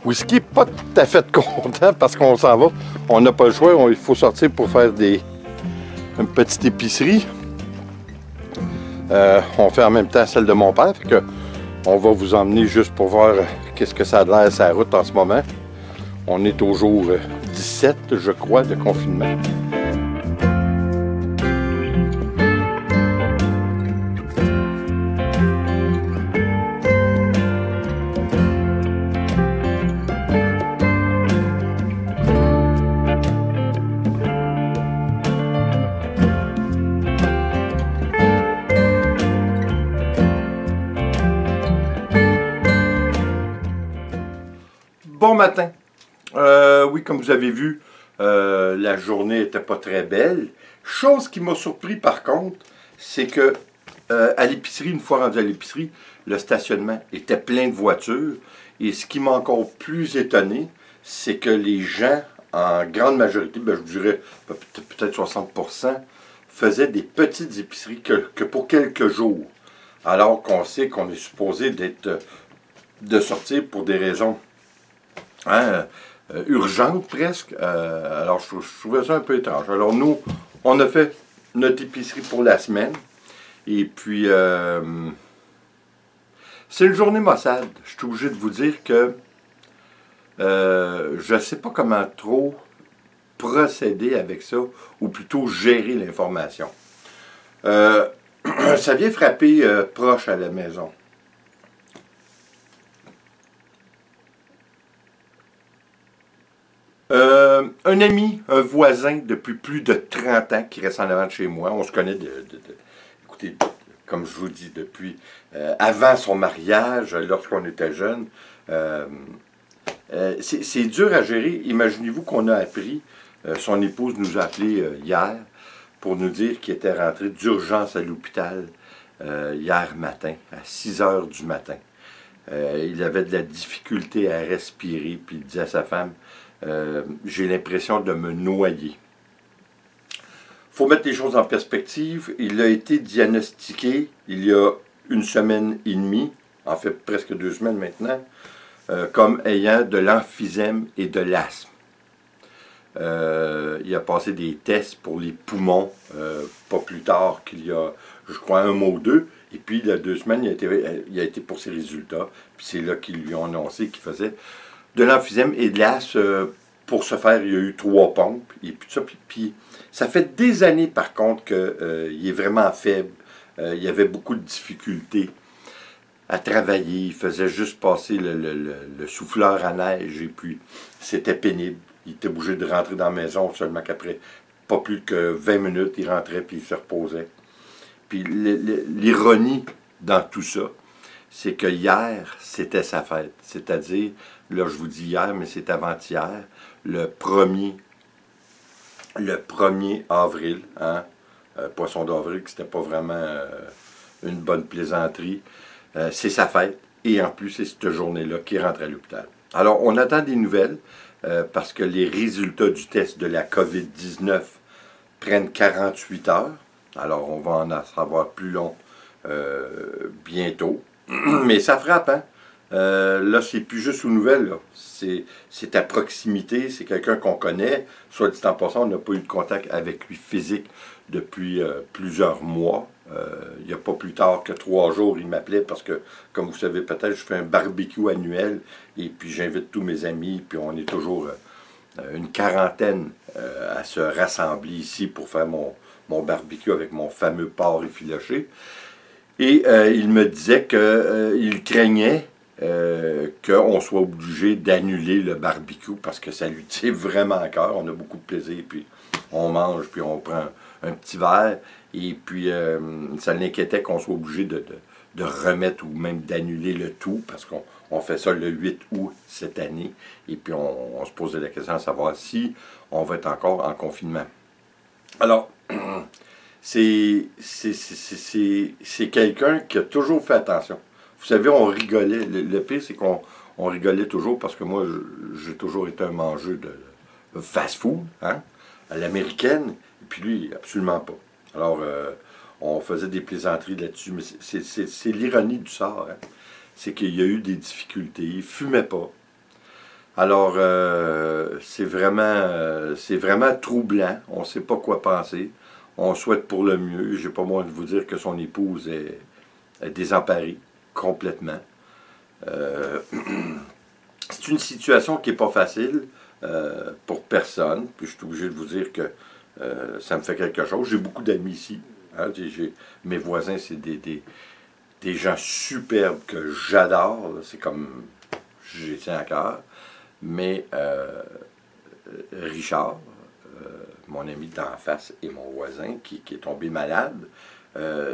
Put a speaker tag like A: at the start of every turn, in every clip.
A: Whisky pas tout à fait content parce qu'on s'en va. On n'a pas le choix, il faut sortir pour faire une petite épicerie. On fait en même temps celle de mon père. Fait que on va vous emmener juste pour voir qu'est-ce que ça a l'air sur la route en ce moment. On est au jour 17, je crois, de confinement. Bon matin. Oui, comme vous avez vu, la journée n'était pas très belle. Chose qui m'a surpris par contre, c'est que à l'épicerie, une fois rendu à l'épicerie, le stationnement était plein de voitures. Et ce qui m'a encore plus étonné, c'est que les gens, en grande majorité, ben, je dirais peut-être 60%, faisaient des petites épiceries que pour quelques jours. Alors qu'on sait qu'on est supposé de sortir pour des raisons urgente presque. Alors, je trouvais ça un peu étrange. Alors, nous, on a fait notre épicerie pour la semaine. Et puis, c'est une journée maussade. Je suis obligé de vous dire que je ne sais pas comment trop procéder avec ça, ou plutôt gérer l'information. Ça vient frapper proche à la maison. Un ami, un voisin depuis plus de 30 ans qui reste en avant de chez moi. On se connaît écoutez, comme je vous dis, depuis avant son mariage, lorsqu'on était jeune. C'est dur à gérer. Imaginez-vous qu'on a appris, son épouse nous a appelé hier pour nous dire qu'il était rentré d'urgence à l'hôpital hier matin, à 6 heures du matin. Il avait de la difficulté à respirer, puis il disait à sa femme, j'ai l'impression de me noyer. Il faut mettre les choses en perspective. Il a été diagnostiqué il y a 1 semaine et demie, en fait presque 2 semaines maintenant, comme ayant de l'emphysème et de l'asthme. Il a passé des tests pour les poumons, pas plus tard qu'il y a, je crois, 1 mois ou 2. Et puis, il y a 2 semaines, il a été pour ses résultats. Puis c'est là qu'ils lui ont annoncé qu'il faisait de l'emphysème et de l'asthme. Pour ce faire, il y a eu 3 pompes. Et puis, puis ça fait des années, par contre, qu'il est vraiment faible. Il y avait beaucoup de difficultés à travailler. Il faisait juste passer le souffleur à neige. Et puis, c'était pénible. Il était obligé de rentrer dans la maison seulement qu'après pas plus que 20 minutes, il rentrait puis il se reposait. Puis l'ironie dans tout ça, c'est que hier, c'était sa fête. C'est-à-dire, là je vous dis hier, mais c'est avant-hier, le 1er avril, hein, poisson d'avril, que c'était pas vraiment une bonne plaisanterie. C'est sa fête, et en plus, c'est cette journée-là qu'il rentre à l'hôpital. Alors, on attend des nouvelles, parce que les résultats du test de la COVID-19 prennent 48 heures. Alors, on va en savoir plus long bientôt. Mais ça frappe, hein? Là, c'est plus juste une nouvelle. C'est à proximité, c'est quelqu'un qu'on connaît. Soit dit en passant, on n'a pas eu de contact avec lui physique depuis plusieurs mois. Il n'y a pas plus tard que 3 jours, il m'appelait parce que, comme vous savez peut-être, je fais un barbecue annuel et puis j'invite tous mes amis, puis on est toujours une quarantaine à se rassembler ici pour faire mon barbecue avec mon fameux porc effiloché. Et il me disait qu'il craignait qu'on soit obligé d'annuler le barbecue parce que ça lui tient vraiment à cœur. On a beaucoup de plaisir, puis on mange, puis on prend un petit verre. Et puis, ça l'inquiétait qu'on soit obligé de remettre ou même d'annuler le tout parce qu'on fait ça le 8 août cette année. Et puis, on se posait la question de savoir si on va être encore en confinement. Alors, c'est quelqu'un qui a toujours fait attention. Vous savez, on rigolait. Le pire, c'est qu'on on rigolait toujours parce que moi, j'ai toujours été un mangeur de fast-food, hein, à l'américaine, et puis lui, absolument pas. Alors, on faisait des plaisanteries là-dessus, mais c'est l'ironie du sort, hein. C'est qu'il y a eu des difficultés, il ne fumait pas. Alors, c'est vraiment troublant, on ne sait pas quoi penser, on souhaite pour le mieux, j'ai pas besoin de vous dire que son épouse est désemparée, complètement. C'est une situation qui n'est pas facile pour personne. Puis je suis obligé de vous dire que ça me fait quelque chose. J'ai beaucoup d'amis ici. Hein, mes voisins, c'est des gens superbes que j'adore. C'est comme, j'y tiens à cœur. Mais Richard, mon ami d'en face et mon voisin, qui est tombé malade,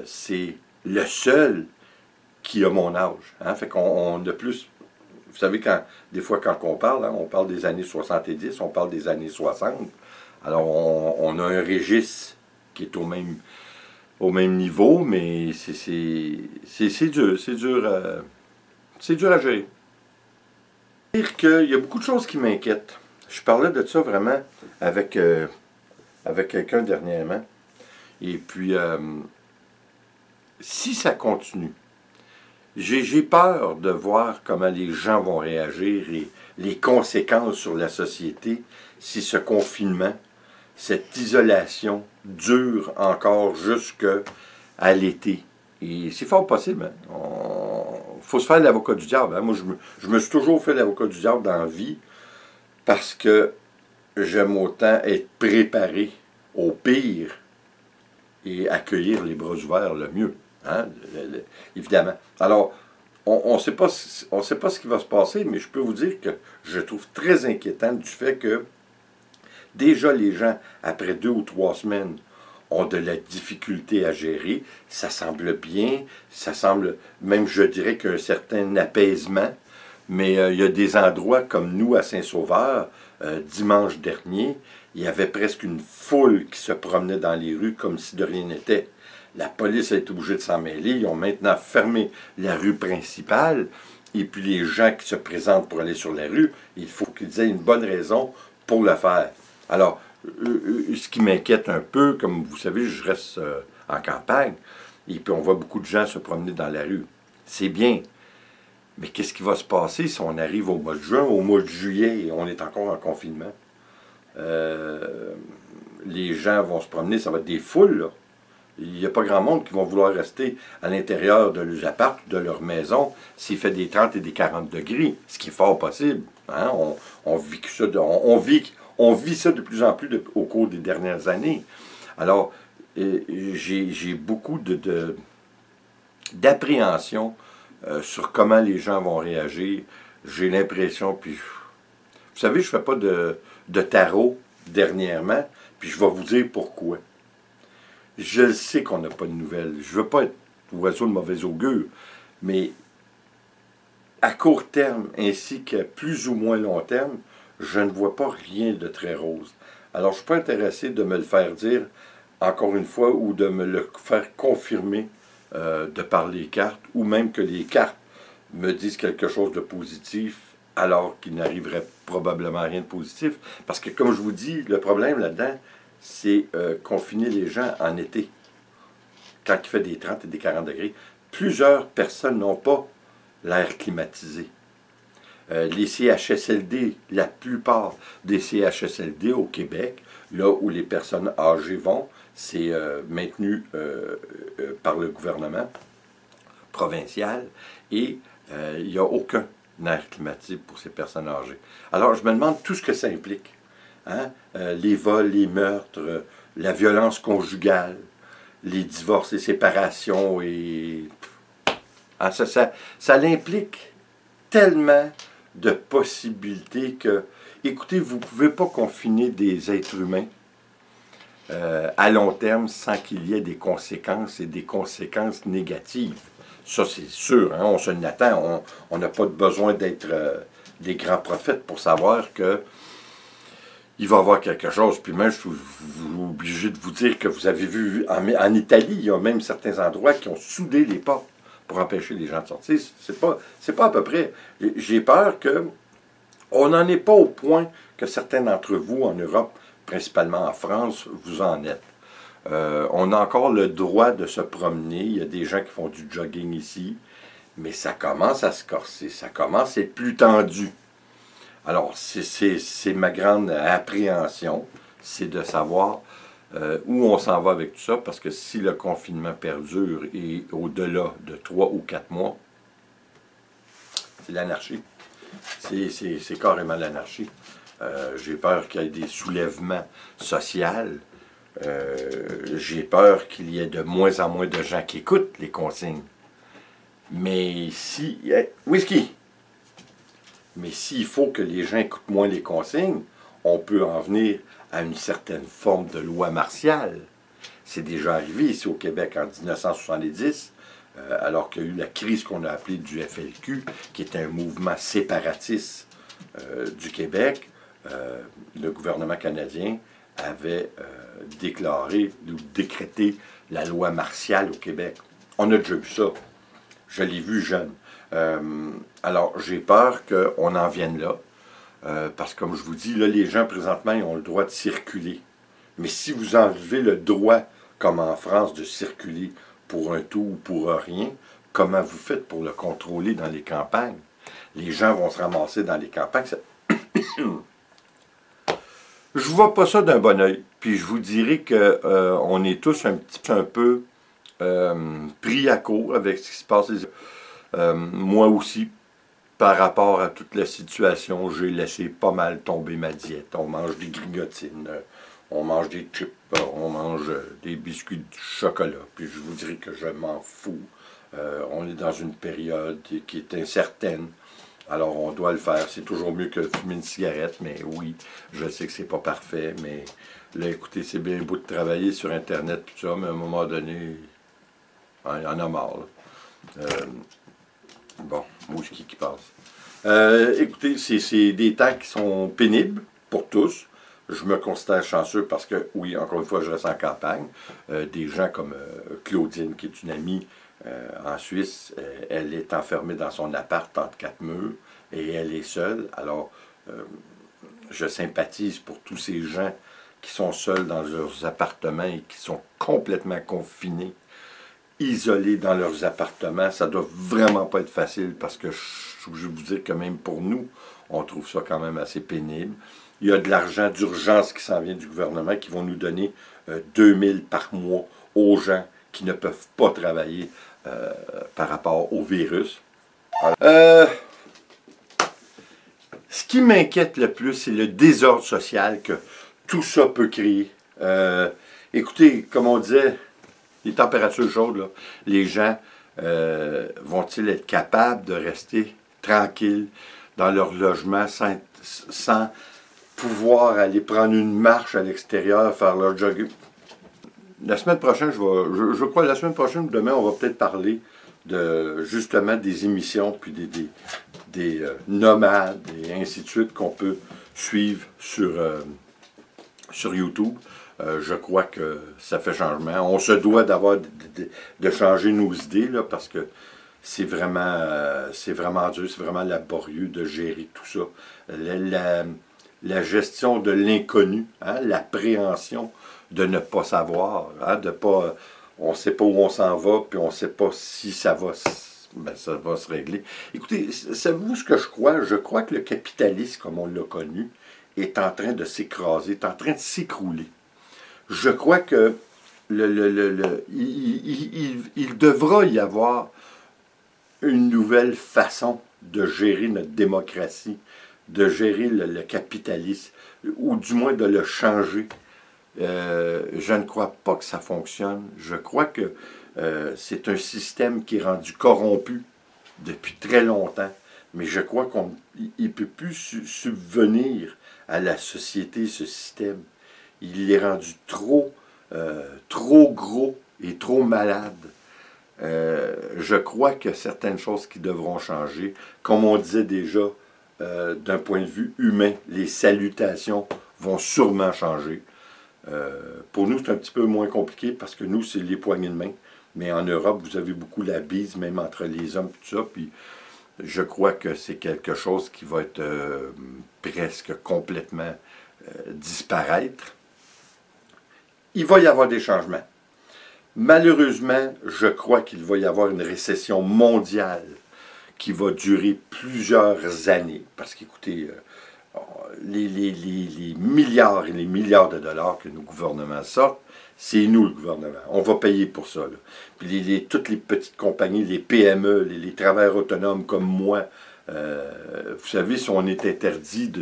A: c'est le seul qui a mon âge. Hein? Fait qu'on a plus... Vous savez, des fois, quand on parle, hein, on parle des années 70, on parle des années 60. Alors, on a un registre qui est au même niveau, mais c'est dur, c'est dur à gérer. Dire qu'il y a beaucoup de choses qui m'inquiètent. Je parlais de ça vraiment avec quelqu'un dernièrement. Et puis, si ça continue, j'ai peur de voir comment les gens vont réagir et les conséquences sur la société si ce confinement, cette isolation dure encore jusqu'à l'été. Et c'est fort possible. Il faut se faire l'avocat du diable. Hein. Moi, je me suis toujours fait l'avocat du diable dans la vie parce que j'aime autant être préparé au pire et accueillir les bras ouverts le mieux. Hein, évidemment. Alors, on ne sait pas ce qui va se passer, mais je peux vous dire que je trouve très inquiétant du fait que déjà les gens, après 2 ou 3 semaines, ont de la difficulté à gérer. Ça semble bien, ça semble, même je dirais qu'un certain apaisement, mais il y a des endroits comme nous à Saint-Sauveur, dimanche dernier, il y avait presque une foule qui se promenait dans les rues comme si de rien n'était. La police a été obligée de s'en mêler. Ils ont maintenant fermé la rue principale. Et puis les gens qui se présentent pour aller sur la rue, il faut qu'ils aient une bonne raison pour le faire. Alors, ce qui m'inquiète un peu, comme vous savez, je reste en campagne, et puis on voit beaucoup de gens se promener dans la rue. C'est bien. Mais qu'est-ce qui va se passer si on arrive au mois de juin, au mois de juillet, et on est encore en confinement? Les gens vont se promener, ça va être des foules, là. Il n'y a pas grand monde qui vont vouloir rester à l'intérieur de leurs apparts, de leur maison, s'il fait des 30 et des 40 degrés, ce qui est fort possible. Hein? On vit ça de plus en plus au cours des dernières années. Alors, j'ai beaucoup d'appréhension sur comment les gens vont réagir. J'ai l'impression, puis vous savez, je ne fais pas de tarot dernièrement, puis je vais vous dire pourquoi. Je sais qu'on n'a pas de nouvelles. Je ne veux pas être oiseau de mauvais augure, mais à court terme ainsi qu'à plus ou moins long terme, je ne vois pas rien de très rose. Alors, je ne suis pas intéressé de me le faire dire encore une fois ou de me le faire confirmer de par les cartes, ou même que les cartes me disent quelque chose de positif alors qu'il n'arriverait probablement rien de positif. Parce que, comme je vous dis, le problème là-dedans, c'est confiner les gens en été, quand il fait des 30 et des 40 degrés. Plusieurs personnes n'ont pas l'air climatisé. Les CHSLD, la plupart des CHSLD au Québec, là où les personnes âgées vont, c'est maintenu par le gouvernement provincial et il n'y a aucun air climatisé pour ces personnes âgées. Alors, je me demande tout ce que ça implique. Hein? Les vols, les meurtres, la violence conjugale, les divorces, les séparations, et ah, ça l'implique tellement de possibilités que, écoutez, vous ne pouvez pas confiner des êtres humains à long terme sans qu'il y ait des conséquences et des conséquences négatives. Ça, c'est sûr, hein? On s'en attend, on n'a pas besoin d'être des grands prophètes pour savoir que il va y avoir quelque chose. Puis même, je suis obligé de vous dire que vous avez vu, en Italie, il y a même certains endroits qui ont soudé les portes pour empêcher les gens de sortir. C'est pas à peu près. J'ai peur que on n'en est pas au point que certains d'entre vous en Europe, principalement en France, vous en êtes. On a encore le droit de se promener. Il y a des gens qui font du jogging ici, mais ça commence à se corser, ça commence à être plus tendu. Alors, c'est ma grande appréhension, c'est de savoir où on s'en va avec tout ça, parce que si le confinement perdure et au-delà de 3 ou 4 mois, c'est l'anarchie. C'est carrément l'anarchie. J'ai peur qu'il y ait des soulèvements sociaux. J'ai peur qu'il y ait de moins en moins de gens qui écoutent les consignes. Mais si... Whisky! Mais s'il faut que les gens écoutent moins les consignes, on peut en venir à une certaine forme de loi martiale. C'est déjà arrivé ici au Québec en 1970, alors qu'il y a eu la crise qu'on a appelée du FLQ, qui est un mouvement séparatiste du Québec. Le gouvernement canadien avait déclaré ou décrété la loi martiale au Québec. On a déjà vu ça. Je l'ai vu jeune. Alors, j'ai peur qu'on en vienne là. Parce que, comme je vous dis, là, les gens, présentement, ils ont le droit de circuler. Mais si vous enlevez le droit, comme en France, de circuler pour un tout ou pour rien, comment vous faites pour le contrôler dans les campagnes? Les gens vont se ramasser dans les campagnes. Je vois pas ça d'un bon oeil. Puis je vous dirais qu'on est tous un peu pris à court avec ce qui se passe. Moi aussi, par rapport à toute la situation, j'ai laissé pas mal tomber ma diète. On mange des grigotines, on mange des chips, on mange des biscuits de chocolat. Puis je vous dirais que je m'en fous. On est dans une période qui est incertaine. Alors on doit le faire. C'est toujours mieux que de fumer une cigarette, mais oui, je sais que c'est pas parfait. Mais là, écoutez, c'est bien beau de travailler sur Internet, tout ça, mais à un moment donné, il y en a marre. Bon, whisky qui passe. Écoutez, c'est des temps qui sont pénibles pour tous. Je me considère chanceux parce que, oui, encore une fois, je reste en campagne. Des gens comme Claudine, qui est une amie en Suisse, elle est enfermée dans son appart entre 4 murs et elle est seule. Alors, je sympathise pour tous ces gens qui sont seuls dans leurs appartements et qui sont complètement confinés, isolés dans leurs appartements. Ça doit vraiment pas être facile parce que je vais vous dire que même pour nous, on trouve ça quand même assez pénible. Il y a de l'argent d'urgence qui s'en vient du gouvernement qui vont nous donner 2000 par mois aux gens qui ne peuvent pas travailler par rapport au virus. Ce qui m'inquiète le plus, c'est le désordre social que tout ça peut créer. Écoutez, comme on disait, les températures chaudes, là, les gens vont-ils être capables de rester tranquilles dans leur logement sans pouvoir aller prendre une marche à l'extérieur, faire leur jogging? La semaine prochaine, je crois la semaine prochaine, demain, on va peut-être parler de justement des émissions, puis des nomades et ainsi de suite qu'on peut suivre sur YouTube. Je crois que ça fait changement. On se doit de changer nos idées, là, parce que c'est vraiment dur, c'est vraiment laborieux de gérer tout ça. La gestion de l'inconnu, hein, l'appréhension de ne pas savoir, hein, on ne sait pas où on s'en va, puis on ne sait pas si ça va se régler. Écoutez, savez-vous ce que je crois? Je crois que le capitalisme, comme on l'a connu, est en train de s'écraser, est en train de s'écrouler. Je crois que il devra y avoir une nouvelle façon de gérer notre démocratie, de gérer le capitalisme, ou du moins de le changer. Je ne crois pas que ça fonctionne. Je crois que c'est un système qui est rendu corrompu depuis très longtemps, mais je crois qu'il ne peut plus subvenir à la société, ce système. Il est rendu trop gros et trop malade. Je crois qu'il y a certaines choses qui devront changer. Comme on disait déjà, d'un point de vue humain, les salutations vont sûrement changer. Pour nous, c'est un petit peu moins compliqué parce que nous, c'est les poignées de main. Mais en Europe, vous avez beaucoup la bise, même entre les hommes, tout ça. Puis je crois que c'est quelque chose qui va être presque complètement disparaître. Il va y avoir des changements. Malheureusement, je crois qu'il va y avoir une récession mondiale qui va durer plusieurs années. Parce qu'écoutez, les milliards et les milliards de dollars que nos gouvernements sortent, c'est nous le gouvernement. On va payer pour ça. Là. Puis toutes les petites compagnies, les PME, les travailleurs autonomes comme moi, vous savez, si on est interdit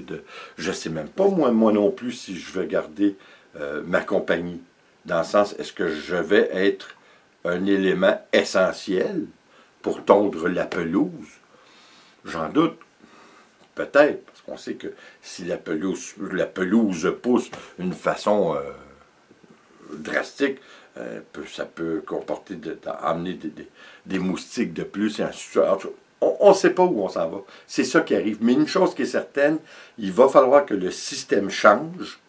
A: je ne sais même pas moi non plus si je vais garder ma compagnie. Dans le sens, est-ce que je vais être un élément essentiel pour tondre la pelouse? J'en doute. Peut-être, parce qu'on sait que si la pelouse pousse d'une façon drastique, ça peut comporter, amener des moustiques de plus, et ainsi de suite. On ne sait pas où on s'en va. C'est ça qui arrive. Mais une chose qui est certaine, il va falloir que le système change.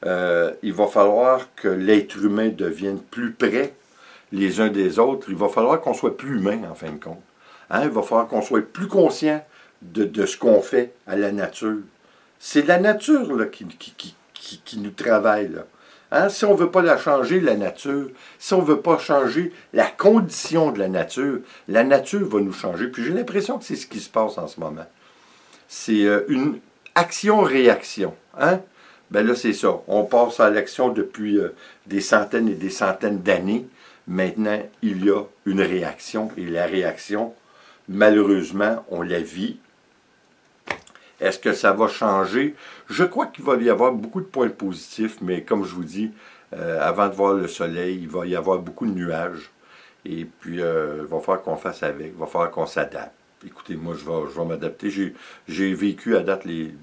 A: Il va falloir que l'être humain devienne plus près les uns des autres. Il va falloir qu'on soit plus humain, en fin de compte. Hein? Il va falloir qu'on soit plus conscient de ce qu'on fait à la nature. C'est la nature là, qui nous travaille. Là. Hein? Si on ne veut pas la changer, la nature, si on ne veut pas changer la condition de la nature va nous changer. Puis j'ai l'impression que c'est ce qui se passe en ce moment. C'est une action-réaction. Hein? Ben là, c'est ça. On passe à l'action depuis des centaines et des centaines d'années. Maintenant, il y a une réaction. Et la réaction, malheureusement, on la vit. Est-ce que ça va changer? Je crois qu'il va y avoir beaucoup de points positifs, mais comme je vous dis, avant de voir le soleil, il va y avoir beaucoup de nuages. Et puis, il va falloir qu'on fasse avec, il va falloir qu'on s'adapte. Écoutez, moi, je vais m'adapter. J'ai vécu à date les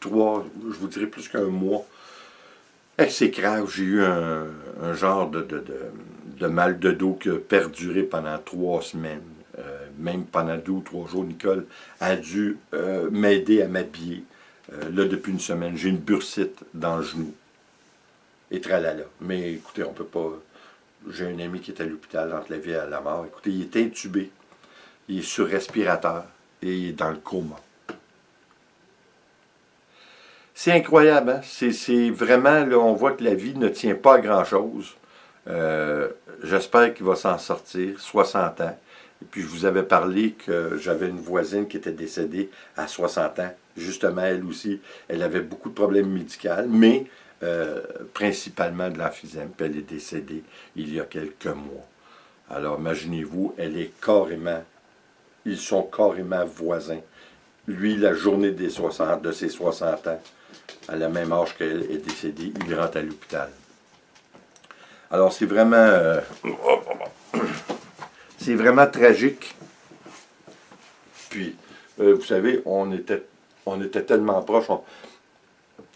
A: 3, je vous dirais plus qu'un mois. C'est grave, j'ai eu un genre de mal de dos qui a perduré pendant 3 semaines. Même pendant 2 ou 3 jours, Nicole a dû m'aider à m'habiller. Là, depuis une semaine, j'ai une bursite dans le genou. Et tralala. Mais écoutez, on peut pas... J'ai un ami qui est à l'hôpital entre la vie et la mort. Écoutez, il est intubé. Il est sur respirateur. Et il est dans le coma. C'est incroyable, hein? C'est vraiment, là, on voit que la vie ne tient pas à grand-chose. J'espère qu'il va s'en sortir, 60 ans. Et puis, je vous avais parlé que j'avais une voisine qui était décédée à 60 ans. Justement, elle aussi, elle avait beaucoup de problèmes médicaux, mais principalement de l'emphysème. Puis elle est décédée il y a quelques mois. Alors, imaginez-vous, ils sont carrément voisins. Lui, la journée de ses 60 ans, à la même âge qu'elle est décédée, il rentre à l'hôpital. Alors, c'est vraiment tragique. Puis, vous savez, on était tellement proches.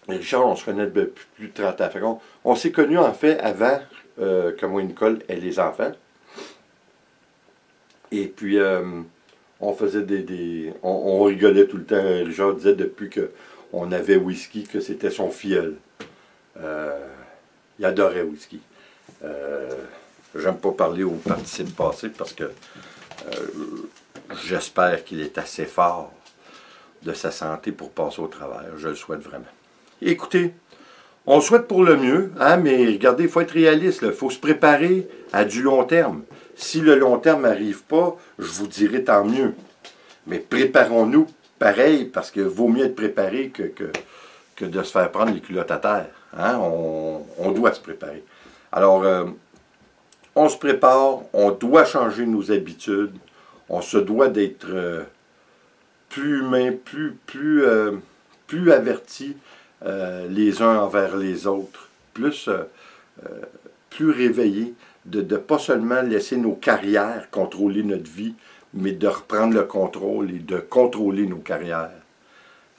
A: Richard, on se connaît depuis plus de 30 ans. On s'est connus, en fait, avant que moi et Nicole aient les enfants. Et puis, on faisait on rigolait tout le temps. Richard disait depuis qu'on avait whisky que c'était son filleul. Il adorait whisky. J'aime pas parler au participe passé parce que j'espère qu'il est assez fort de sa santé pour passer au travers. Je le souhaite vraiment. Écoutez, on souhaite pour le mieux, hein, mais regardez, il faut être réaliste. Il faut se préparer à du long terme. Si le long terme n'arrive pas, je vous dirai tant mieux. Mais préparons-nous pareil, parce qu'il vaut mieux être préparé que de se faire prendre les culottes à terre. Hein? On doit se préparer. Alors, on se prépare, on doit changer nos habitudes, on se doit d'être plus humain, plus avertis les uns envers les autres, plus réveillés, de ne pas seulement laisser nos carrières contrôler notre vie, mais de reprendre le contrôle et de contrôler nos carrières.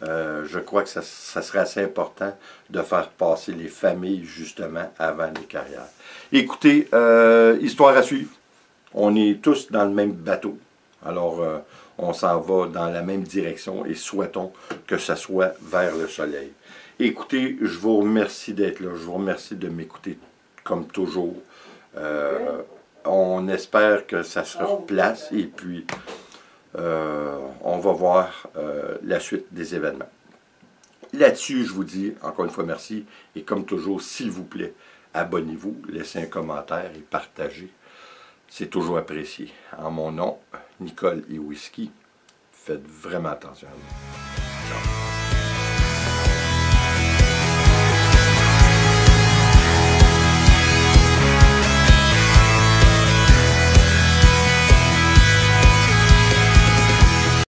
A: Je crois que ça serait assez important de faire passer les familles, justement, avant les carrières. Écoutez, histoire à suivre. On est tous dans le même bateau. Alors, on s'en va dans la même direction et souhaitons que ça soit vers le soleil. Écoutez, je vous remercie d'être là. Je vous remercie de m'écouter comme toujours. On espère que ça se replace et puis on va voir la suite des événements. Là-dessus, je vous dis encore une fois merci et comme toujours, s'il vous plaît, abonnez-vous, laissez un commentaire et partagez. C'est toujours apprécié. En mon nom, Nicole et Whisky, faites vraiment attention à vous. Ciao.